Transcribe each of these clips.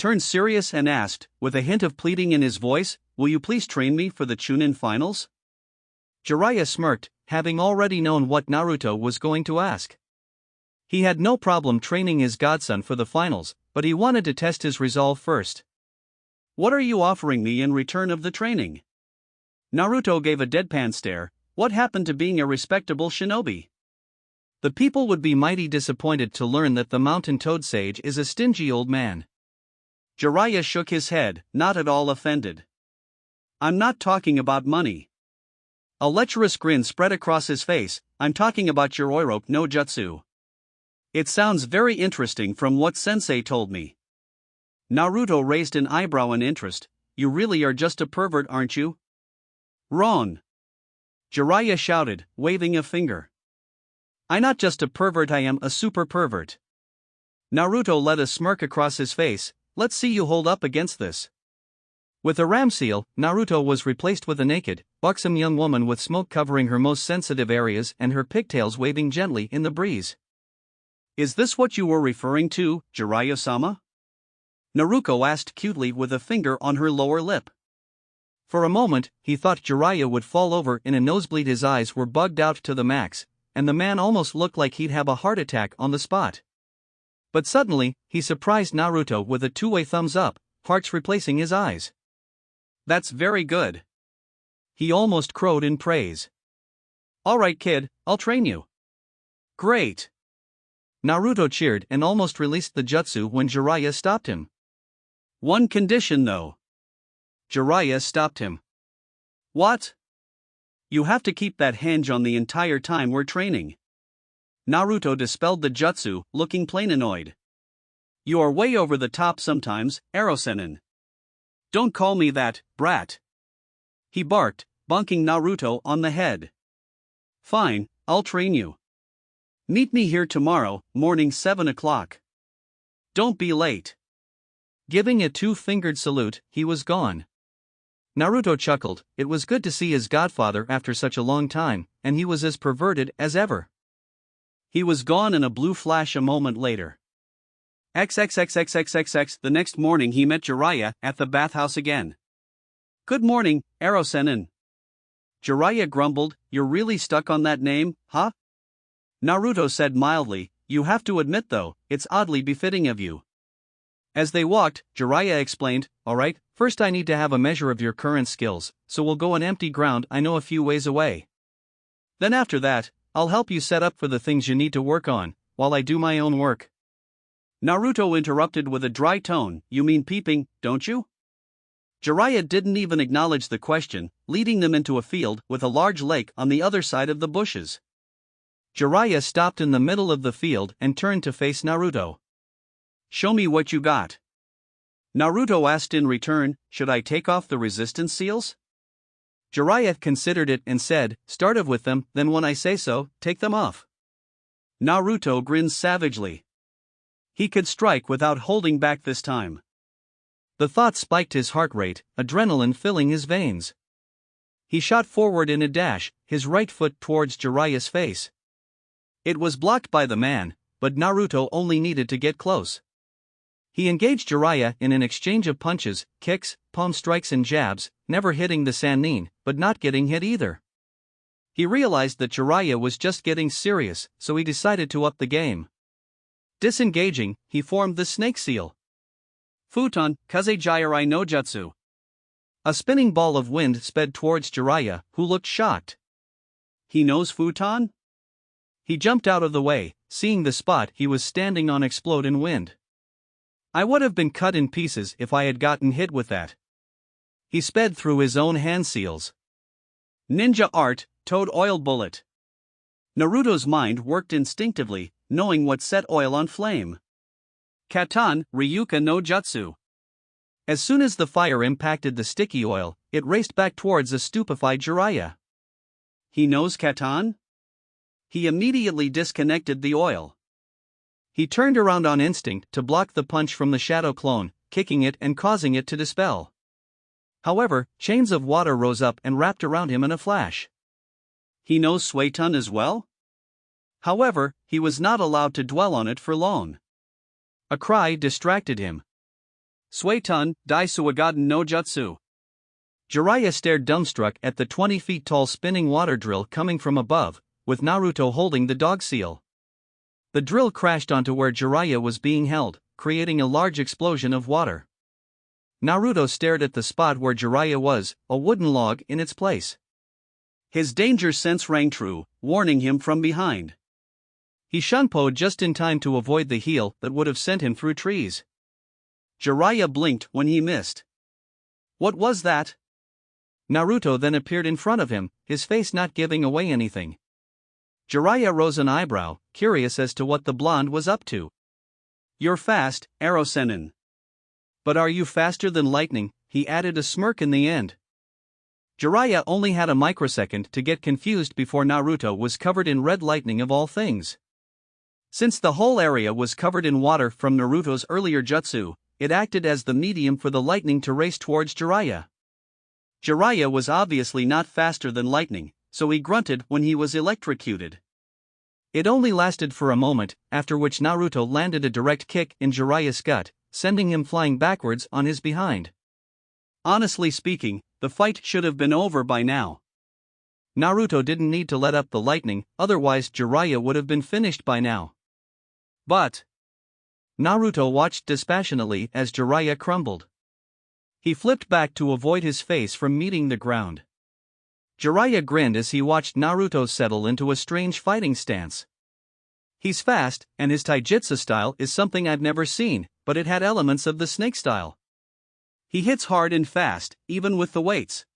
turned serious and asked, with a hint of pleading in his voice, "Will you please train me for the Chunin finals?" Jiraiya smirked, having already known what Naruto was going to ask. He had no problem training his godson for the finals, but he wanted to test his resolve first. "What are you offering me in return of the training?" Naruto gave a deadpan stare. What happened to being a respectable shinobi? The people would be mighty disappointed to learn that the mountain toad sage is a stingy old man. Jiraiya shook his head, not at all offended. "I'm not talking about money." A lecherous grin spread across his face. "I'm talking about your Oirope no Jutsu. It sounds very interesting from what Sensei told me." Naruto raised an eyebrow in interest. "You really are just a pervert, aren't you?" "Wrong!" Jiraiya shouted, waving a finger. "I'm not just a pervert, I am a super pervert." Naruto let a smirk across his face. "Let's see you hold up against this." With a ram seal, Naruto was replaced with a naked, buxom young woman with smoke covering her most sensitive areas and her pigtails waving gently in the breeze. "Is this what you were referring to, Jiraiya-sama?" Naruto asked cutely with a finger on her lower lip. For a moment, he thought Jiraiya would fall over in a nosebleed. His eyes were bugged out to the max, and the man almost looked like he'd have a heart attack on the spot. But suddenly, he surprised Naruto with a two-way thumbs up, hearts replacing his eyes. "That's very good." He almost crowed in praise. "All right, kid, I'll train you." "Great." Naruto cheered and almost released the jutsu when Jiraiya stopped him. "One condition though." Jiraiya stopped him. "What?" "You have to keep that hinge on the entire time we're training." Naruto dispelled the jutsu, looking plain annoyed. "You are way over the top sometimes, Erosenin." "Don't call me that, brat." He barked, bonking Naruto on the head. "Fine, I'll train you. Meet me here tomorrow, morning 7 o'clock. Don't be late." Giving a two-fingered salute, he was gone. Naruto chuckled. It was good to see his godfather after such a long time, and he was as perverted as ever. He was gone in a blue flash a moment later. XXXXXXX. The next morning he met Jiraiya at the bathhouse again. "Good morning, Erosenin." Jiraiya grumbled, "You're really stuck on that name, huh?" Naruto said mildly, "You have to admit though, it's oddly befitting of you." As they walked, Jiraiya explained, "Alright, first I need to have a measure of your current skills, so we'll go on empty ground I know a few ways away. Then after that, I'll help you set up for the things you need to work on, while I do my own work." Naruto interrupted with a dry tone, "You mean peeping, don't you?" Jiraiya didn't even acknowledge the question, leading them into a field with a large lake on the other side of the bushes. Jiraiya stopped in the middle of the field and turned to face Naruto. "Show me what you got." Naruto asked in return, "Should I take off the resistance seals?" Jiraiya considered it and said, "Start off with them, then when I say so, take them off." Naruto grinned savagely. He could strike without holding back this time. The thought spiked his heart rate, adrenaline filling his veins. He shot forward in a dash, his right foot towards Jiraiya's face. It was blocked by the man, but Naruto only needed to get close. He engaged Jiraiya in an exchange of punches, kicks, palm strikes and jabs, never hitting the Sannin, but not getting hit either. He realized that Jiraiya was just getting serious, so he decided to up the game. Disengaging, he formed the snake seal. Futon, Kaze Jirai no Jutsu. A spinning ball of wind sped towards Jiraiya, who looked shocked. He knows Futon? He jumped out of the way, seeing the spot he was standing on explode in wind. I would have been cut in pieces if I had gotten hit with that. He sped through his own hand seals. Ninja art, toad oil bullet. Naruto's mind worked instinctively, knowing what set oil on flame. Katan, Ryuka no Jutsu. As soon as the fire impacted the sticky oil, it raced back towards a stupefied Jiraiya. He knows Katan? He immediately disconnected the oil. He turned around on instinct to block the punch from the shadow clone, kicking it and causing it to dispel. However, chains of water rose up and wrapped around him in a flash. He knows Suetun as well? However, he was not allowed to dwell on it for long. A cry distracted him. Suiton, Dai Suigaden no Jutsu. Jiraiya stared dumbstruck at the 20 feet tall spinning water drill coming from above, with Naruto holding the dog seal. The drill crashed onto where Jiraiya was being held, creating a large explosion of water. Naruto stared at the spot where Jiraiya was, a wooden log in its place. His danger sense rang true, warning him from behind. He shunpoed just in time to avoid the heel that would have sent him through trees. Jiraiya blinked when he missed. What was that? Naruto then appeared in front of him, his face not giving away anything. Jiraiya rose an eyebrow, curious as to what the blonde was up to. You're fast, Arrow Sennin. But are you faster than lightning? He added a smirk in the end. Jiraiya only had a microsecond to get confused before Naruto was covered in red lightning of all things. Since the whole area was covered in water from Naruto's earlier jutsu, it acted as the medium for the lightning to race towards Jiraiya. Jiraiya was obviously not faster than lightning, so he grunted when he was electrocuted. It only lasted for a moment, after which Naruto landed a direct kick in Jiraiya's gut, sending him flying backwards on his behind. Honestly speaking, the fight should have been over by now. Naruto didn't need to let up the lightning, otherwise Jiraiya would have been finished by now. But Naruto watched dispassionately as Jiraiya crumbled. He flipped back to avoid his face from meeting the ground. Jiraiya grinned as he watched Naruto settle into a strange fighting stance. He's fast, and his taijutsu style is something I've never seen, but it had elements of the snake style. He hits hard and fast, even with the weights.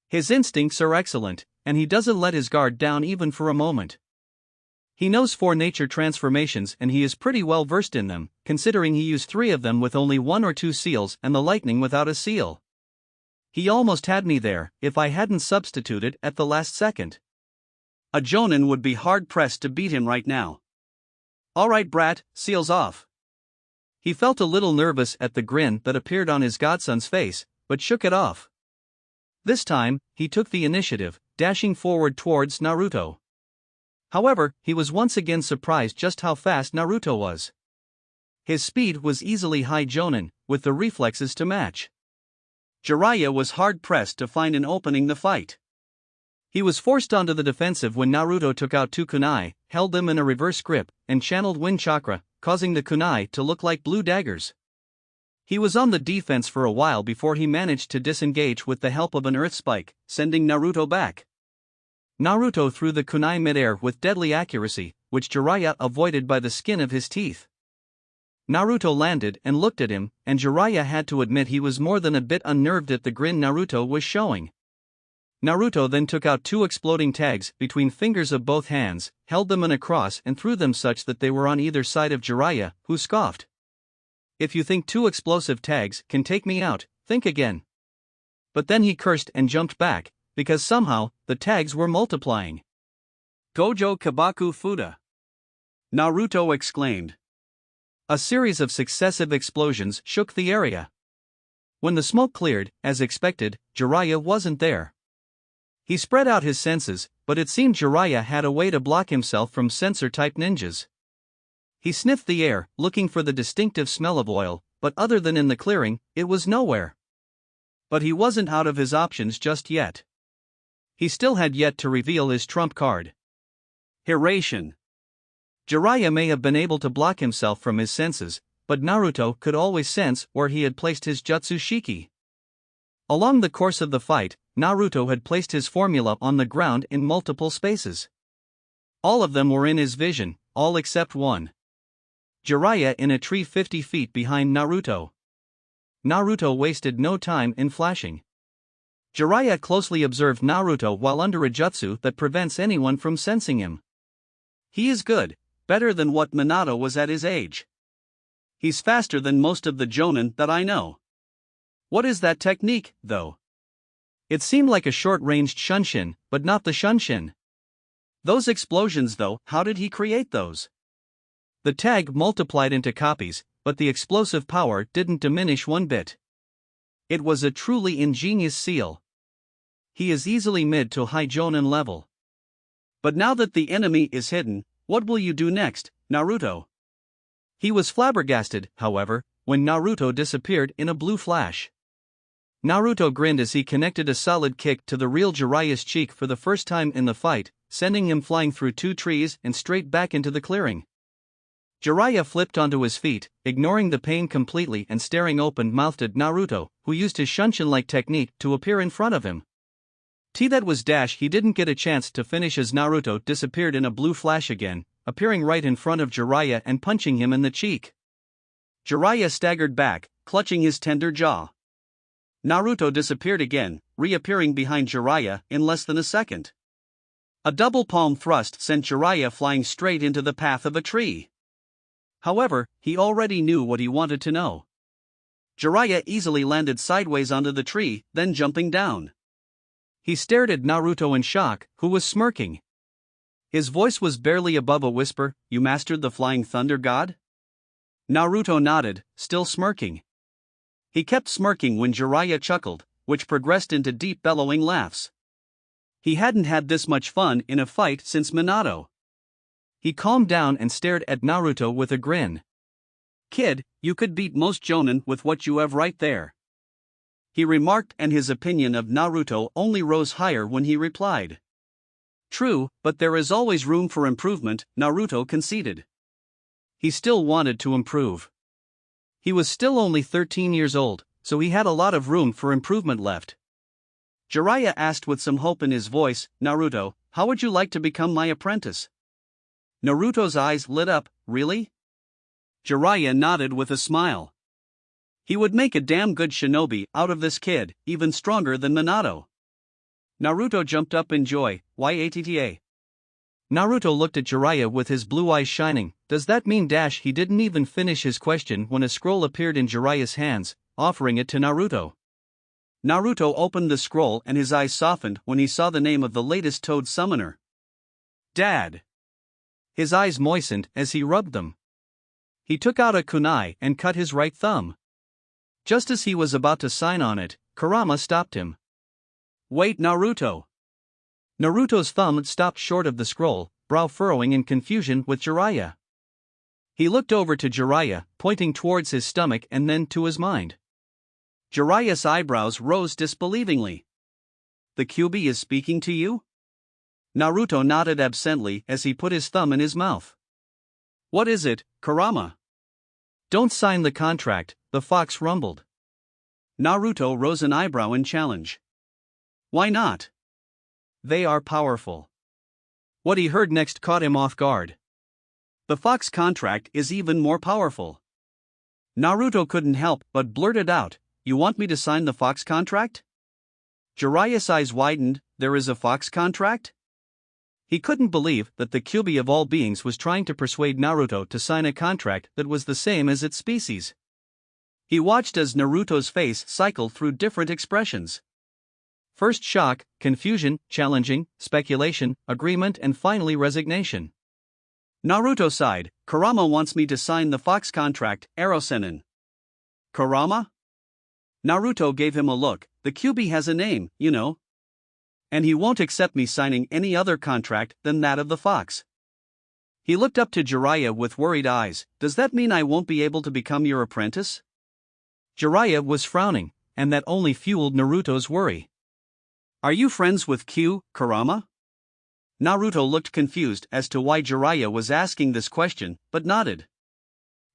His instincts are excellent, and he doesn't let his guard down even for a moment. He knows 4 nature transformations and he is pretty well versed in them, considering he used 3 of them with only 1 or 2 seals and the lightning without a seal. He almost had me there, if I hadn't substituted at the last second. A Jonin would be hard-pressed to beat him right now. Alright brat, seals off. He felt a little nervous at the grin that appeared on his godson's face, but shook it off. This time, he took the initiative, dashing forward towards Naruto. However, he was once again surprised just how fast Naruto was. His speed was easily high Jonin, with the reflexes to match. Jiraiya was hard-pressed to find an opening to fight. He was forced onto the defensive when Naruto took out 2 kunai, held them in a reverse grip, and channeled wind chakra, causing the kunai to look like blue daggers. He was on the defense for a while before he managed to disengage with the help of an earth spike, sending Naruto back. Naruto threw the kunai midair with deadly accuracy, which Jiraiya avoided by the skin of his teeth. Naruto landed and looked at him, and Jiraiya had to admit he was more than a bit unnerved at the grin Naruto was showing. Naruto then took out 2 exploding tags between fingers of both hands, held them in a cross and threw them such that they were on either side of Jiraiya, who scoffed. If you think 2 explosive tags can take me out, think again. But then he cursed and jumped back, because somehow, the tags were multiplying. Gojo Kabaku Fuda! Naruto exclaimed. A series of successive explosions shook the area. When the smoke cleared, as expected, Jiraiya wasn't there. He spread out his senses, but it seemed Jiraiya had a way to block himself from sensor-type ninjas. He sniffed the air, looking for the distinctive smell of oil, but other than in the clearing, it was nowhere. But he wasn't out of his options just yet. He still had yet to reveal his trump card. Hiration. Jiraiya may have been able to block himself from his senses, but Naruto could always sense where he had placed his jutsu shiki. Along the course of the fight, Naruto had placed his formula on the ground in multiple spaces. All of them were in his vision, all except one. Jiraiya in a tree 50 feet behind Naruto. Naruto wasted no time in flashing. Jiraiya closely observed Naruto while under a jutsu that prevents anyone from sensing him. He is good, better than what Minato was at his age. He's faster than most of the Jonin that I know. What is that technique, though? It seemed like a short-ranged shunshin, but not the shunshin. Those explosions though, how did he create those? The tag multiplied into copies, but the explosive power didn't diminish one bit. It was a truly ingenious seal. He is easily mid to high Jonin level. But now that the enemy is hidden, what will you do next, Naruto? He was flabbergasted, however, when Naruto disappeared in a blue flash. Naruto grinned as he connected a solid kick to the real Jiraiya's cheek for the first time in the fight, sending him flying through 2 trees and straight back into the clearing. Jiraiya flipped onto his feet, ignoring the pain completely and staring open-mouthed at Naruto, who used his Shunshin-like technique to appear in front of him. That was dash. He didn't get a chance to finish as Naruto disappeared in a blue flash again, appearing right in front of Jiraiya and punching him in the cheek. Jiraiya staggered back, clutching his tender jaw. Naruto disappeared again, reappearing behind Jiraiya in less than a second. A double palm thrust sent Jiraiya flying straight into the path of a tree. However, he already knew what he wanted to know. Jiraiya easily landed sideways onto the tree, then jumping down. He stared at Naruto in shock, who was smirking. His voice was barely above a whisper, "You mastered the Flying Thunder God?" Naruto nodded, still smirking. He kept smirking when Jiraiya chuckled, which progressed into deep bellowing laughs. He hadn't had this much fun in a fight since Minato. He calmed down and stared at Naruto with a grin. "Kid, you could beat most jonin with what you have right there," he remarked, and his opinion of Naruto only rose higher when he replied. "True, but there is always room for improvement," Naruto conceded. He still wanted to improve. He was still only 13 years old, so he had a lot of room for improvement left. Jiraiya asked with some hope in his voice, "Naruto, how would you like to become my apprentice?" Naruto's eyes lit up. "Really?" Jiraiya nodded with a smile. He would make a damn good shinobi out of this kid, even stronger than Minato. Naruto jumped up in joy. "Yatta." Naruto looked at Jiraiya with his blue eyes shining. "Does that mean dash?" He didn't even finish his question when a scroll appeared in Jiraiya's hands, offering it to Naruto. Naruto opened the scroll and his eyes softened when he saw the name of the latest Toad summoner. "Dad." His eyes moistened as he rubbed them. He took out a kunai and cut his right thumb. Just as he was about to sign on it, Kurama stopped him. "Wait, Naruto." Naruto's thumb stopped short of the scroll, brow furrowing in confusion with Jiraiya. He looked over to Jiraiya, pointing towards his stomach and then to his mind. Jiraiya's eyebrows rose disbelievingly. "The Kyuubi is speaking to you?" Naruto nodded absently as he put his thumb in his mouth. "What is it, Kurama?" "Don't sign the contract," the fox rumbled. Naruto rose an eyebrow in challenge. "Why not?" "They are powerful." What he heard next caught him off guard. "The fox contract is even more powerful." Naruto couldn't help but blurted out, "You want me to sign the fox contract?" Jiraiya's eyes widened. "There is a fox contract?" He couldn't believe that the Kyuubi of all beings was trying to persuade Naruto to sign a contract that was the same as its species. He watched as Naruto's face cycled through different expressions. First shock, confusion, challenging, speculation, agreement, and finally resignation. Naruto sighed. "Kurama wants me to sign the fox contract, Arosenin." "Kurama?" Naruto gave him a look. "The Kyuubi has a name, you know. And he won't accept me signing any other contract than that of the fox." He looked up to Jiraiya with worried eyes. "Does that mean I won't be able to become your apprentice?" Jiraiya was frowning, and that only fueled Naruto's worry. "Are you friends with Kurama?" Naruto looked confused as to why Jiraiya was asking this question, but nodded.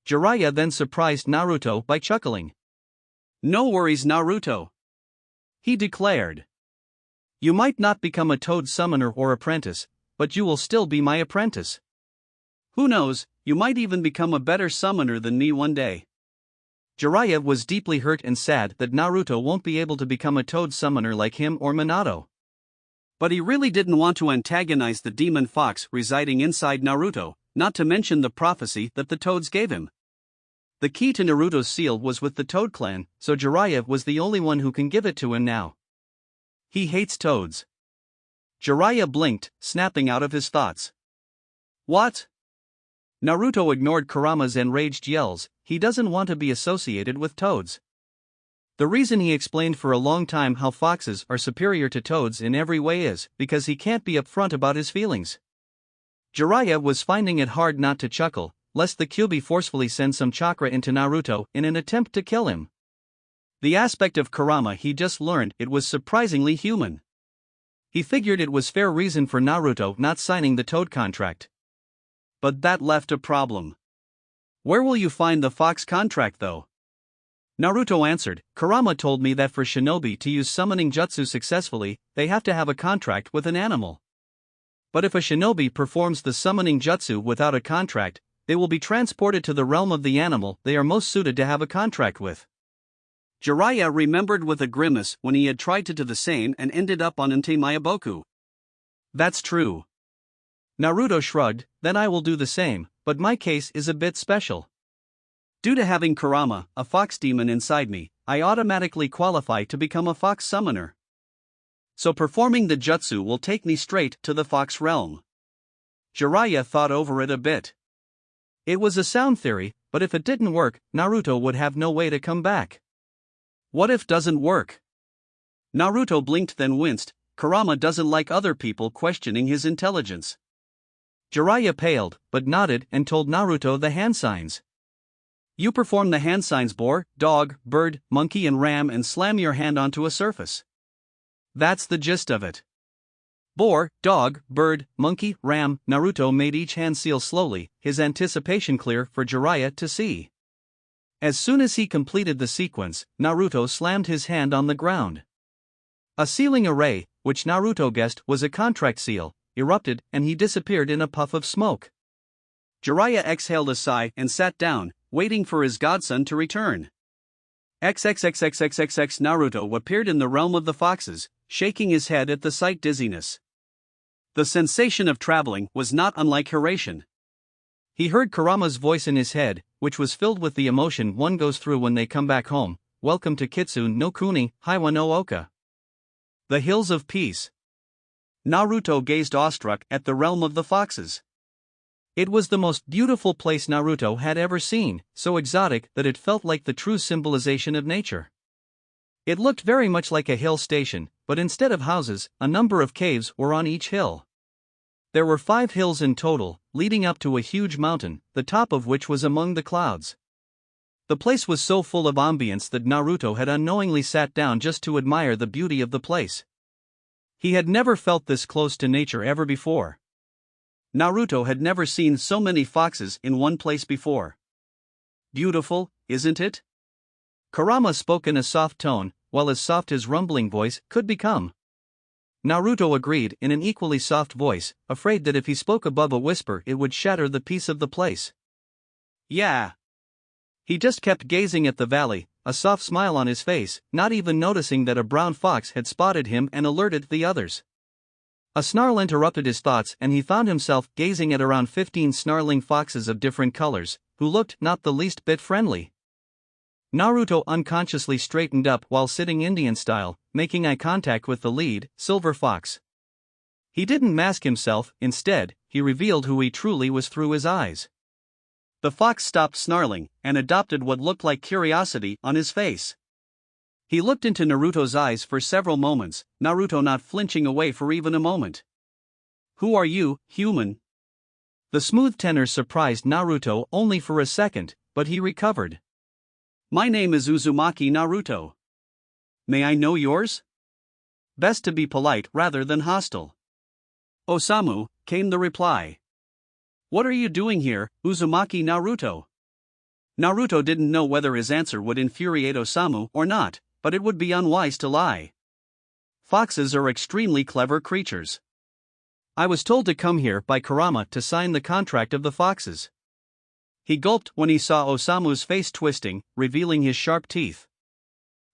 Jiraiya then surprised Naruto by chuckling. "No worries, Naruto," he declared. "You might not become a Toad summoner or apprentice, but you will still be my apprentice. Who knows, you might even become a better summoner than me one day." Jiraiya was deeply hurt and sad that Naruto won't be able to become a Toad summoner like him or Minato. But he really didn't want to antagonize the demon fox residing inside Naruto, not to mention the prophecy that the Toads gave him. The key to Naruto's seal was with the Toad clan, so Jiraiya was the only one who can give it to him now. He hates toads. Jiraiya blinked, snapping out of his thoughts. "What?" Naruto ignored Kurama's enraged yells. He doesn't want to be associated with toads. The reason he explained for a long time how foxes are superior to toads in every way is because he can't be upfront about his feelings. Jiraiya was finding it hard not to chuckle, lest the Kyuubi forcefully send some chakra into Naruto in an attempt to kill him. The aspect of Kurama he just learned, it was surprisingly human. He figured it was fair reason for Naruto not signing the Toad contract. But that left a problem. Where will you find the Fox contract though? Naruto answered, Kurama told me that for shinobi to use summoning jutsu successfully, they have to have a contract with an animal. But if a shinobi performs the summoning jutsu without a contract, they will be transported to the realm of the animal they are most suited to have a contract with. Jiraiya remembered with a grimace when he had tried to do the same and ended up on Ntamayaboku. That's true. Naruto shrugged, then I will do the same, but my case is a bit special. Due to having Kurama, a fox demon inside me, I automatically qualify to become a fox summoner. So performing the jutsu will take me straight to the fox realm. Jiraiya thought over it a bit. It was a sound theory, but if it didn't work, Naruto would have no way to come back. What if doesn't work? Naruto blinked then winced. Kurama doesn't like other people questioning his intelligence. Jiraiya paled, but nodded and told Naruto the hand signs. You perform the hand signs boar, dog, bird, monkey and ram and slam your hand onto a surface. That's the gist of it. Boar, dog, bird, monkey, ram. Naruto made each hand seal slowly, his anticipation clear for Jiraiya to see. As soon as he completed the sequence, Naruto slammed his hand on the ground. A sealing array, which Naruto guessed was a contract seal, erupted and he disappeared in a puff of smoke. Jiraiya exhaled a sigh and sat down, waiting for his godson to return. XXXXXXX Naruto appeared in the realm of the foxes, shaking his head at the sight dizziness. The sensation of traveling was not unlike Hiraition. He heard Kurama's voice in his head, which was filled with the emotion one goes through when they come back home. Welcome to Kitsune no Kuni, Haiwa no Oka. The Hills of Peace. Naruto gazed awestruck at the realm of the foxes. It was the most beautiful place Naruto had ever seen, so exotic that it felt like the true symbolization of nature. It looked very much like a hill station, but instead of houses, a number of caves were on each hill. There were 5 hills in total, leading up to a huge mountain, the top of which was among the clouds. The place was so full of ambience that Naruto had unknowingly sat down just to admire the beauty of the place. He had never felt this close to nature ever before. Naruto had never seen so many foxes in one place before. Beautiful, isn't it? Kurama spoke in a soft tone, while as soft his rumbling voice could become. Naruto agreed in an equally soft voice, afraid that if he spoke above a whisper it would shatter the peace of the place. Yeah. He just kept gazing at the valley, a soft smile on his face, not even noticing that a brown fox had spotted him and alerted the others. A snarl interrupted his thoughts and he found himself gazing at around 15 snarling foxes of different colors, who looked not the least bit friendly. Naruto unconsciously straightened up while sitting Indian style, making eye contact with the lead, Silver Fox. He didn't mask himself, instead, he revealed who he truly was through his eyes. The fox stopped snarling, and adopted what looked like curiosity on his face. He looked into Naruto's eyes for several moments, Naruto not flinching away for even a moment. Who are you, human? The smooth tenor surprised Naruto only for a second, but he recovered. My name is Uzumaki Naruto. May I know yours? Best to be polite rather than hostile. Osamu, came the reply. What are you doing here, Uzumaki Naruto? Naruto didn't know whether his answer would infuriate Osamu or not, but it would be unwise to lie. Foxes are extremely clever creatures. I was told to come here by Kurama to sign the contract of the foxes. He gulped when he saw Osamu's face twisting, revealing his sharp teeth.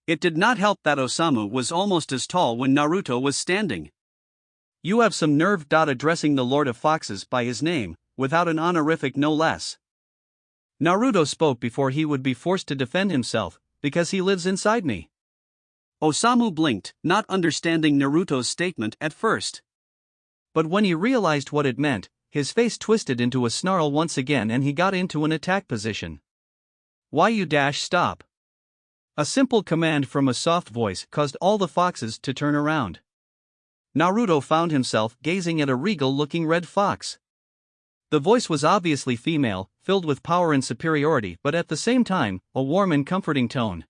It did not help that Osamu was almost as tall when Naruto was standing. You have some nerve. Addressing the Lord of Foxes by his name, without an honorific no less. Naruto spoke before he would be forced to defend himself, because he lives inside me. Osamu blinked, not understanding Naruto's statement at first. But when he realized what it meant, his face twisted into a snarl once again and he got into an attack position. Why you stop? A simple command from a soft voice caused all the foxes to turn around. Naruto found himself gazing at a regal-looking red fox. The voice was obviously female, filled with power and superiority but at the same time, a warm and comforting tone.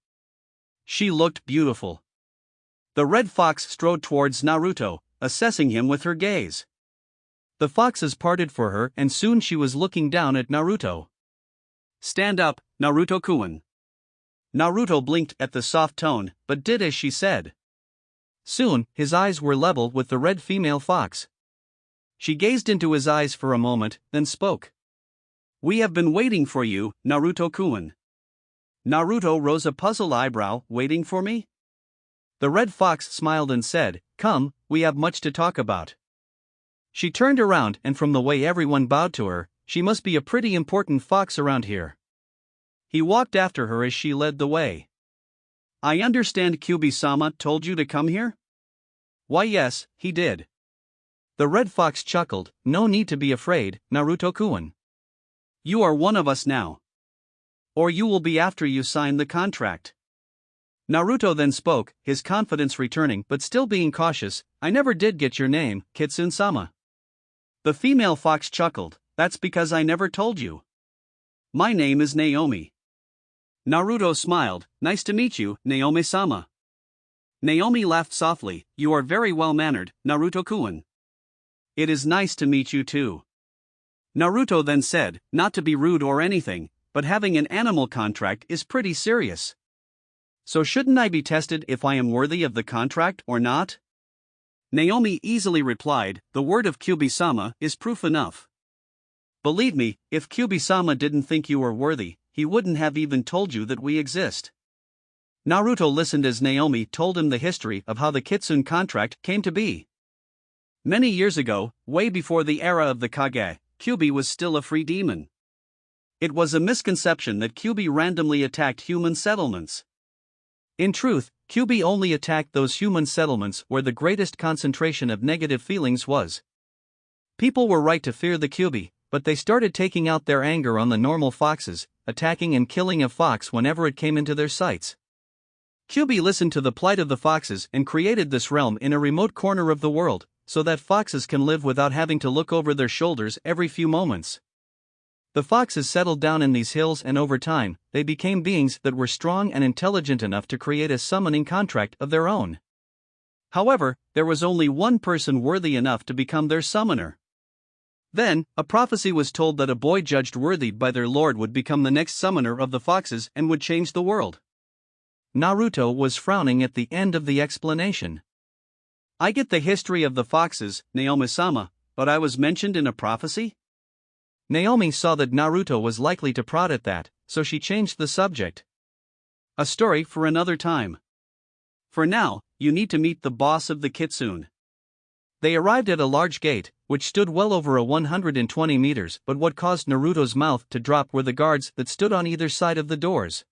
She looked beautiful. The red fox strode towards Naruto, assessing him with her gaze. The foxes parted for her and soon she was looking down at Naruto. "Stand up, Naruto-kun." Naruto blinked at the soft tone, but did as she said. Soon, his eyes were level with the red female fox. She gazed into his eyes for a moment, then spoke. "We have been waiting for you, Naruto-kun." Naruto rose a puzzled eyebrow. "Waiting for me?" The red fox smiled and said, "Come, we have much to talk about." She turned around and from the way everyone bowed to her, she must be a pretty important fox around here. He walked after her as she led the way. "I understand Kyubi-sama told you to come here?" "Why yes, he did." The red fox chuckled. "No need to be afraid, Naruto-kun. You are one of us now. Or you will be after you sign the contract." Naruto then spoke, his confidence returning but still being cautious. "I never did get your name, Kitsune-sama." The female fox chuckled. "That's because I never told you. My name is Naomi." Naruto smiled. "Nice to meet you, Naomi-sama." Naomi laughed softly. "You are very well-mannered, Naruto-kun. It is nice to meet you too." Naruto then said, "Not to be rude or anything, but having an animal contract is pretty serious. So shouldn't I be tested if I am worthy of the contract or not?" Naomi easily replied, "The word of Kyubi-sama is proof enough. Believe me, if Kyubi-sama didn't think you were worthy, he wouldn't have even told you that we exist." Naruto listened as Naomi told him the history of how the Kitsune contract came to be. Many years ago, way before the era of the Kage, Kyubi was still a free demon. It was a misconception that Kyubi randomly attacked human settlements. In truth, Kyubi only attacked those human settlements where the greatest concentration of negative feelings was. People were right to fear the Kyubi, but they started taking out their anger on the normal foxes, attacking and killing a fox whenever it came into their sights. Kyubi listened to the plight of the foxes and created this realm in a remote corner of the world, so that foxes can live without having to look over their shoulders every few moments. The foxes settled down in these hills and over time, they became beings that were strong and intelligent enough to create a summoning contract of their own. However, there was only one person worthy enough to become their summoner. Then, a prophecy was told that a boy judged worthy by their lord would become the next summoner of the foxes and would change the world. Naruto was frowning at the end of the explanation. "I get the history of the foxes, Naomi-sama, but I was mentioned in a prophecy?" Naomi saw that Naruto was likely to prod at that, so she changed the subject. "A story for another time. For now, you need to meet the boss of the Kitsune." They arrived at a large gate, which stood well over 120 meters, but what caused Naruto's mouth to drop were the guards that stood on either side of the doors.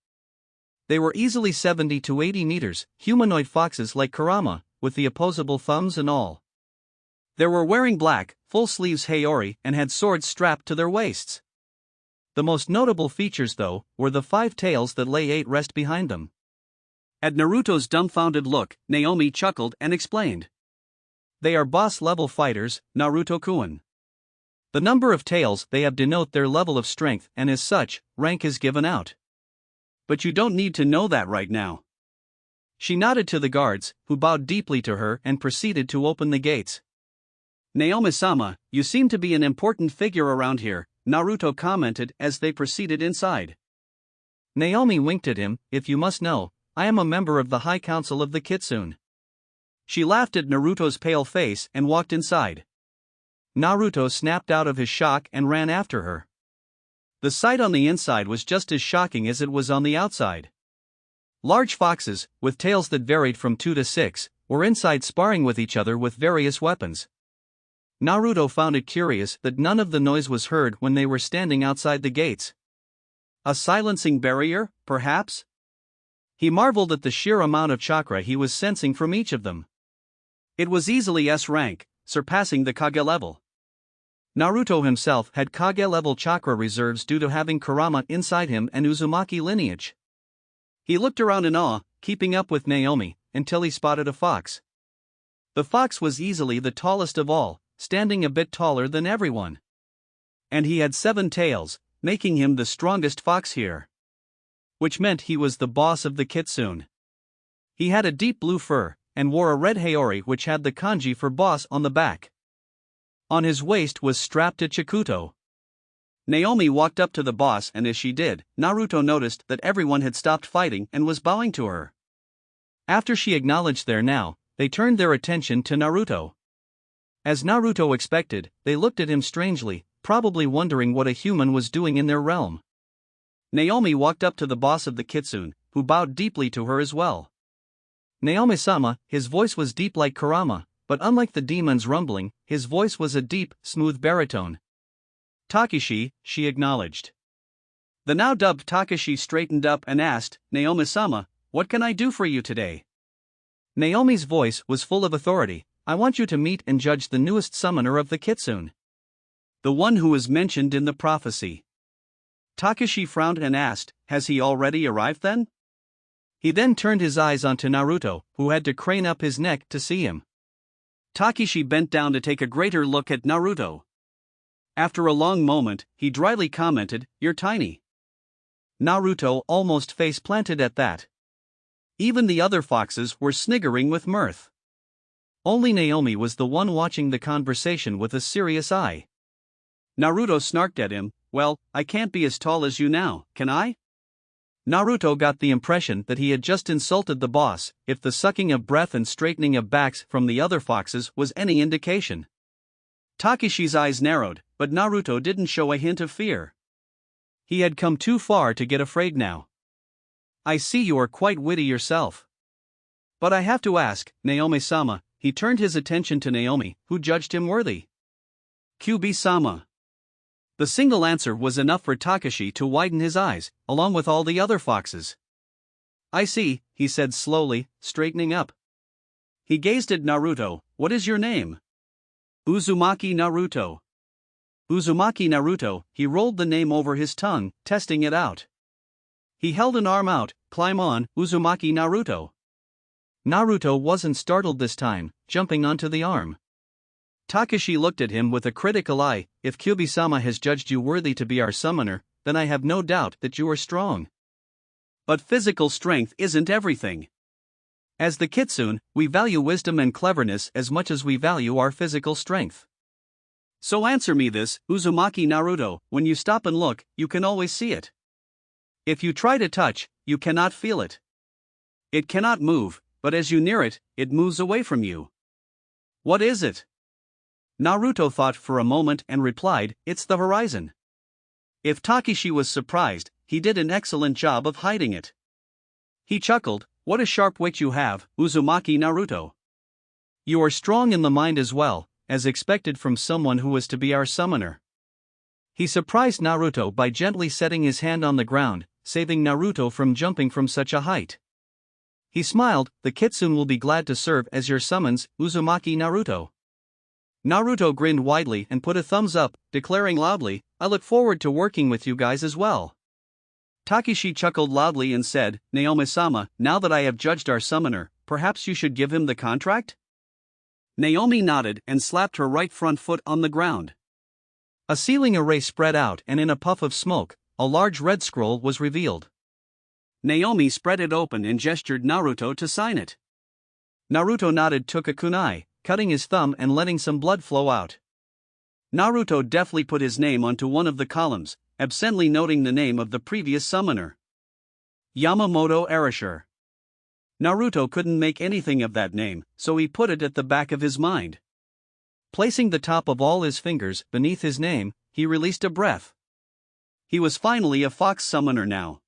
They were easily 70 to 80 meters, humanoid foxes like Kurama, with the opposable thumbs and all. They were wearing black, full-sleeves haori and had swords strapped to their waists. The most notable features, though, were the 5 tails that lay 8 rest behind them. At Naruto's dumbfounded look, Naomi chuckled and explained. "They are boss-level fighters, Naruto-kun. The number of tails they have denote their level of strength and as such, rank is given out. But you don't need to know that right now." She nodded to the guards, who bowed deeply to her and proceeded to open the gates. "Naomi-sama, you seem to be an important figure around here," Naruto commented as they proceeded inside. Naomi winked at him. "If you must know, I am a member of the High Council of the Kitsune." She laughed at Naruto's pale face and walked inside. Naruto snapped out of his shock and ran after her. The sight on the inside was just as shocking as it was on the outside. Large foxes, with tails that varied from 2 to 6, were inside sparring with each other with various weapons. Naruto found it curious that none of the noise was heard when they were standing outside the gates. A silencing barrier, perhaps? He marveled at the sheer amount of chakra he was sensing from each of them. It was easily S rank, surpassing the Kage level. Naruto himself had Kage-level chakra reserves due to having Kurama inside him and Uzumaki lineage. He looked around in awe, keeping up with Naomi, until he spotted a fox. The fox was easily the tallest of all, standing a bit taller than everyone. And he had 7 tails, making him the strongest fox here. Which meant he was the boss of the kitsune. He had a deep blue fur, and wore a red haori which had the kanji for boss on the back. On his waist was strapped a chikuto. Naomi walked up to the boss, and as she did, Naruto noticed that everyone had stopped fighting and was bowing to her. After she acknowledged their now, they turned their attention to Naruto. As Naruto expected, they looked at him strangely, probably wondering what a human was doing in their realm. Naomi walked up to the boss of the kitsune, who bowed deeply to her as well. Naomi-sama, his voice was deep like Kurama, but unlike the demon's rumbling, his voice was a deep, smooth baritone. Takeshi, she acknowledged. The now dubbed Takeshi straightened up and asked, Naomi-sama, what can I do for you today? Naomi's voice was full of authority. I want you to meet and judge the newest summoner of the kitsune. The one who was mentioned in the prophecy. Takeshi frowned and asked, has he already arrived then? He then turned his eyes onto Naruto, who had to crane up his neck to see him. Takeshi bent down to take a greater look at Naruto. After a long moment, he dryly commented, you're tiny. Naruto almost face-planted at that. Even the other foxes were sniggering with mirth. Only Naomi was the one watching the conversation with a serious eye. Naruto snarked at him, well, I can't be as tall as you now, can I? Naruto got the impression that he had just insulted the boss, if the sucking of breath and straightening of backs from the other foxes was any indication. Takeshi's eyes narrowed, but Naruto didn't show a hint of fear. He had come too far to get afraid now. I see you are quite witty yourself. But I have to ask, Naomi-sama, he turned his attention to Naomi, who judged him worthy. Kyubi-sama. The single answer was enough for Takeshi to widen his eyes, along with all the other foxes. I see, he said slowly, straightening up. He gazed at Naruto. What is your name? Uzumaki Naruto. Uzumaki Naruto, he rolled the name over his tongue, testing it out. He held an arm out, climb on, Uzumaki Naruto. Naruto wasn't startled this time, jumping onto the arm. Takeshi looked at him with a critical eye. If Kyubi-sama has judged you worthy to be our summoner, then I have no doubt that you are strong. But physical strength isn't everything. As the kitsune, we value wisdom and cleverness as much as we value our physical strength. So answer me this, Uzumaki Naruto, when you stop and look, you can always see it. If you try to touch, you cannot feel it. It cannot move, but as you near it, it moves away from you. What is it? Naruto thought for a moment and replied, it's the horizon. If Takeshi was surprised, he did an excellent job of hiding it. He chuckled, what a sharp wit you have, Uzumaki Naruto. You are strong in the mind as well, as expected from someone who was to be our summoner. He surprised Naruto by gently setting his hand on the ground, saving Naruto from jumping from such a height. He smiled, the kitsune will be glad to serve as your summons, Uzumaki Naruto. Naruto grinned widely and put a thumbs up, declaring loudly, I look forward to working with you guys as well. Takeshi chuckled loudly and said, Naomi-sama, now that I have judged our summoner, perhaps you should give him the contract? Naomi nodded and slapped her right front foot on the ground. A ceiling array spread out, and in a puff of smoke, a large red scroll was revealed. Naomi spread it open and gestured Naruto to sign it. Naruto nodded, took a kunai, cutting his thumb and letting some blood flow out. Naruto deftly put his name onto one of the columns, absently noting the name of the previous summoner. Yamamoto Arashur. Naruto couldn't make anything of that name, so he put it at the back of his mind. Placing the top of all his fingers beneath his name, he released a breath. He was finally a fox summoner now.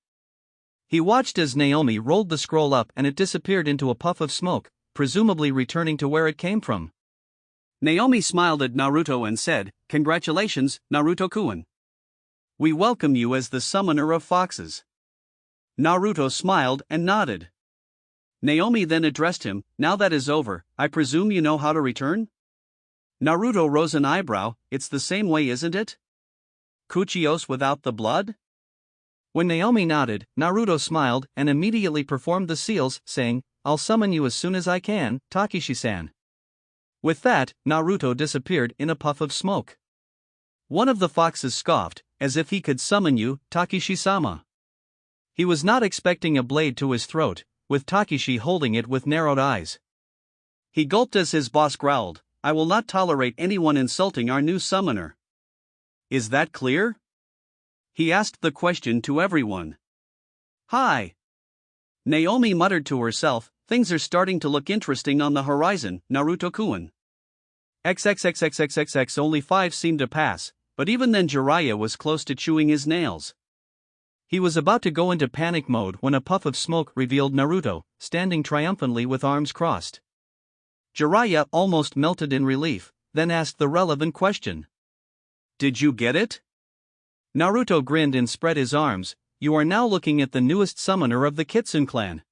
He watched as Naomi rolled the scroll up and it disappeared into a puff of smoke, presumably returning to where it came from. Naomi smiled at Naruto and said, Congratulations, Naruto-kun. We welcome you as the summoner of foxes. Naruto smiled and nodded. Naomi then addressed him, Now that is over, I presume you know how to return? Naruto rose an eyebrow, It's the same way, isn't it? Kuchios without the blood? When Naomi nodded, Naruto smiled and immediately performed the seals, saying, I'll summon you as soon as I can, Takeshi-san. With that, Naruto disappeared in a puff of smoke. One of the foxes scoffed, as if he could summon you, Takeshi-sama. He was not expecting a blade to his throat, with Takeshi holding it with narrowed eyes. He gulped as his boss growled, "I will not tolerate anyone insulting our new summoner." Is that clear? He asked the question to everyone. Hi. Naomi muttered to herself, things are starting to look interesting on the horizon, Naruto-kun. XXXXXXX only 5 seemed to pass, but even then Jiraiya was close to chewing his nails. He was about to go into panic mode when a puff of smoke revealed Naruto, standing triumphantly with arms crossed. Jiraiya almost melted in relief, then asked the relevant question. Did you get it? Naruto grinned and spread his arms. You are now looking at the newest summoner of the Kitsune clan.